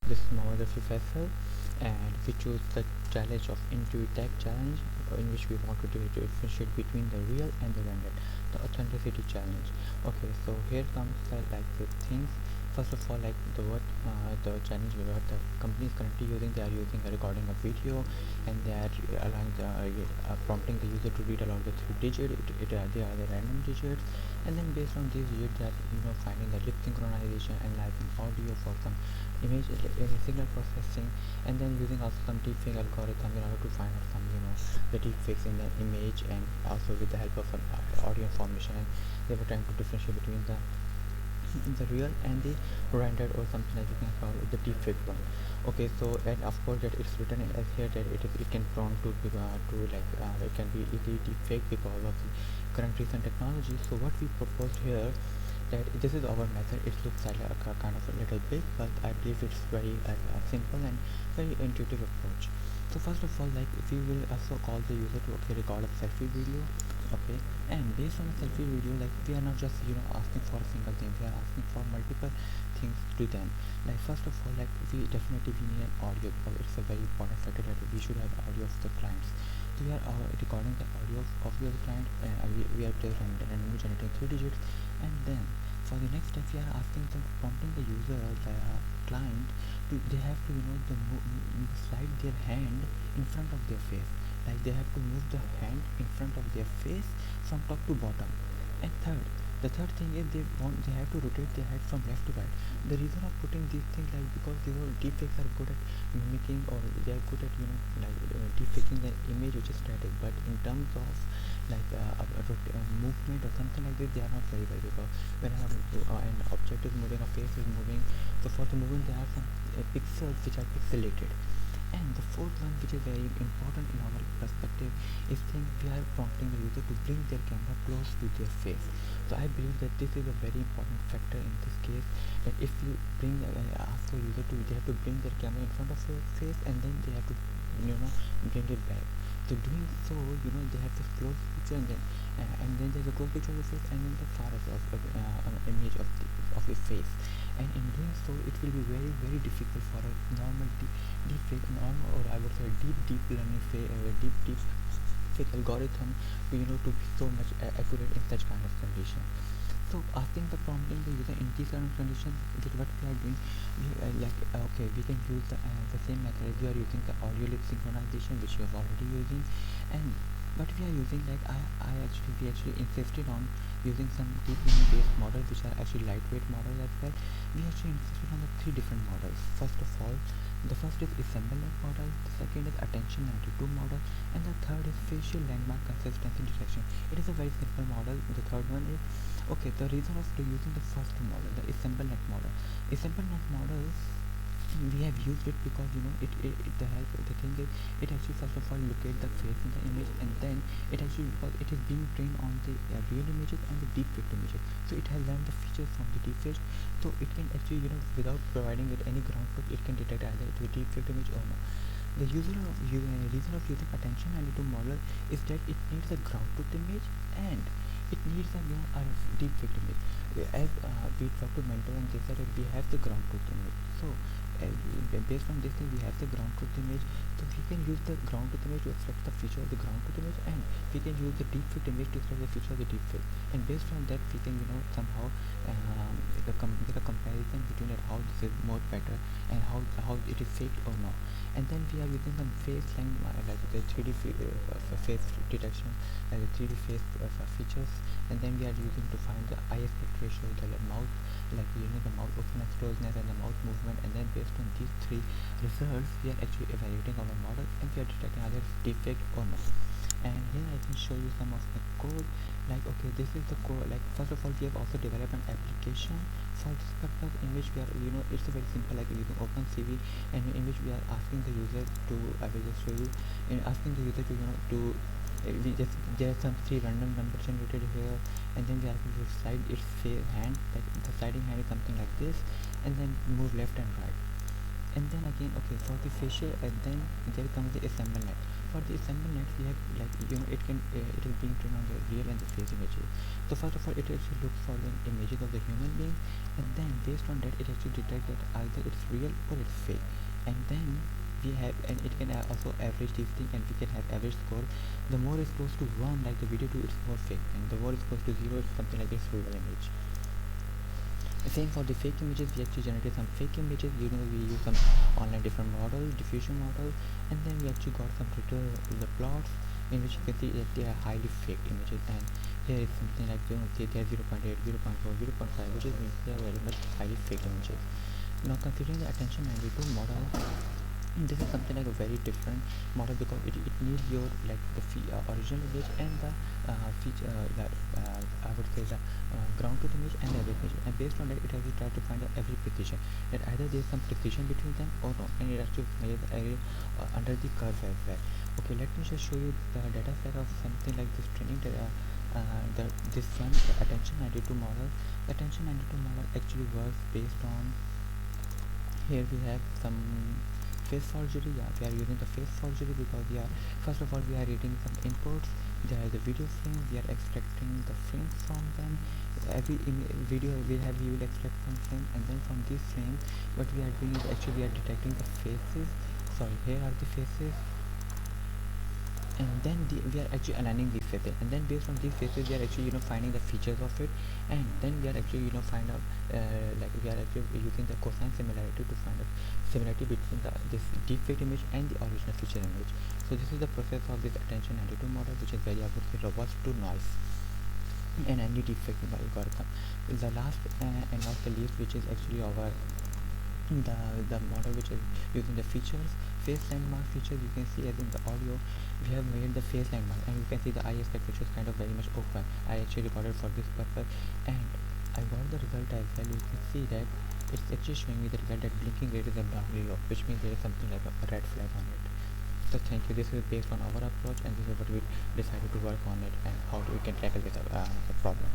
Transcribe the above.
This is Mohammed Rafi Faisal, and we choose the challenge of DeepFake challenge, in which we want to differentiate between the real and the rendered, the authenticity challenge. Okay, so here comes the things. First of all, like the challenge what the company is currently using, they are using a recording of video, and they are allowing prompting the user to read aloud the three digits. They are the random digits, and then based on these digits, they are finding the lip synchronization, analyzing audio for some image signal processing, and then using also some deepfake algorithm in order to find out some the deepfakes in the image, and also with the help of an audio information. And they were trying to differentiate between the real and the rendered, or something like you can call it the deepfake one. Okay, so and of course that it's written as here that it can prone to it can be easily deepfake because of the current recent technology. So what we proposed here, that this is our method. It looks like a kind of a little big, but I believe it's very simple and very intuitive approach. So first of all, like if we will also call the user to record a selfie video. Okay, and based on a selfie video, like we are not just asking for a single thing, we are asking for multiple things to them. Like first of all, like we definitely we need an audio, because it's a very important factor that we should have audio of the clients. So we are recording the audio of the client, and we are just randomly generating three digits. And then for the next step, we are asking the prompting the user, the client, to they have to slide their hand in front of their face. Like they have to move the hand in front of their face from top to bottom. And the third thing is they have to rotate their head from left to right. The reason of putting these things, like because these all deepfakes are good at mimicking, or they are good at deepfaking the image which is static, but in terms of movement or something like this, they are not very well, because whenever an object is moving, a face is moving, so for the movement there are some pixels which are pixelated. And the fourth one, which is very important in our perspective, is saying we are prompting the user to bring their camera close to their face. So I believe that this is a very important factor in this case, that if you ask the user to, they have to bring their camera in front of their face, and then they have to bring it back. So doing so, they have this close picture, and then there's a close picture of the face, and then the far of image of the face. And in doing so, it will be very very difficult for a normal deep fake, or I would say deep learning deep fake algorithm to be so much accurate in such kind of condition. So asking the prompting the user in these kind of conditions, what we are doing, we can use the same method as we are using the audio lip synchronization, which you are already using. And but we are using, like we actually insisted on using some deep learning based models, which are actually lightweight models as well. We actually insisted on the three different models. First of all, the first is assemblement model, the second is attention 92 model, and the third is facial landmark consistency detection. It is a very simple model. The third one is, okay, the reason of using the first model, the assemblement model. Assemblement model, we have used it because the thing is, it actually first of all locate the face in the image, and then it actually, because it is being trained on the real images and the deepfake images, so it has learned the features from the deepfake. So it can actually without providing it any ground truth, it can detect either it is a deepfake image or not. The reason of using attention 92 model is that it needs a ground truth image, and it needs a deepfake image. As we talked to mentor, and they said that we have the ground truth image. So based on this thing, we have the ground truth image, so we can use the ground truth image to extract the feature of the ground truth image, and we can use the deepfake image to extract the feature of the deepfake. And based on that, we can somehow make a comparison between it, how this is more better, and how it is faked or not. And then we are using some face line, like the 3D face detection, like the 3D face features. And then we are using to find the eye aspect ratio, the mouth, the mouth openness, closeness, and the mouth movement. And then based on these three results, we are actually evaluating our model, and we are detecting either it's defect or not. And here I can show you some of the code. Like, okay, this is the code. Like, first of all, we have also developed an application for this purpose, in which we are it's a very simple, like using OpenCV, and in which we are asking the user to, I will just show you, and asking the user to we just there are some three random numbers generated here, and then we are going to slide its hand, like the sliding hand is something like this, and then move left and right. And then again, okay, for the facial, and then there comes the assemble net. For the assemble net, we have, like, it is being trained on the real and the face images. So first of all, it actually looks for the images of the human being, and then based on that, it actually detects that either it's real or it's fake. And then we have, and it can also average these things, and we can have average score. The more is close to 1, like the video 2, it's more fake, and the more is close to 0, it's something like it's real image. Same for the fake images, we actually generated some fake images. We use some online different models, diffusion models, and then we actually got some the plots in which you can see that they are highly fake images. And here is something like, say they are 0.8, 0.4, 0.5, which means they are very much highly fake images. Now considering the attention 92 model, this is something like a very different model, because it needs your, like, the original image and the feature, I would say the ground truth image and the average image, and based on that it actually tries to find out every precision, that either there is some precision between them or not, and it actually measures the area under the curve as well. Okay, let me just show you the data set of something like this training data. This one, the attention 92 model. The attention 92 model actually works based on, here we have some face forgery. Yeah, we are using the face forgery because we are, first of all, we are reading some inputs. There is the video frame, we are extracting the frames from them. Every video we will extract some frame, and then from this frame what we are doing is actually we are detecting the faces. Sorry, here are the faces, and then we are actually aligning these faces, and then based on these faces we are actually finding the features of it, and then we are actually find out, like, we are actually using the cosine similarity to find out similarity between this deepfake image and the original feature image. So this is the process of this attention 92 model, which is very, I would say, robust to noise and any deepfake algorithm. The last and not the least, which is actually our the model which is using the features, face landmark features. You can see, as in the audio, we have made the face landmark, and you can see the eye aspect, which is kind of very much open. I actually recorded for this purpose, and I got the result as well. You can see that it's actually showing me the result that blinking red is abnormally low, which means there is something like a red flag on it. So thank you. This is based on our approach, and this is what we decided to work on it, and how we can tackle this problem.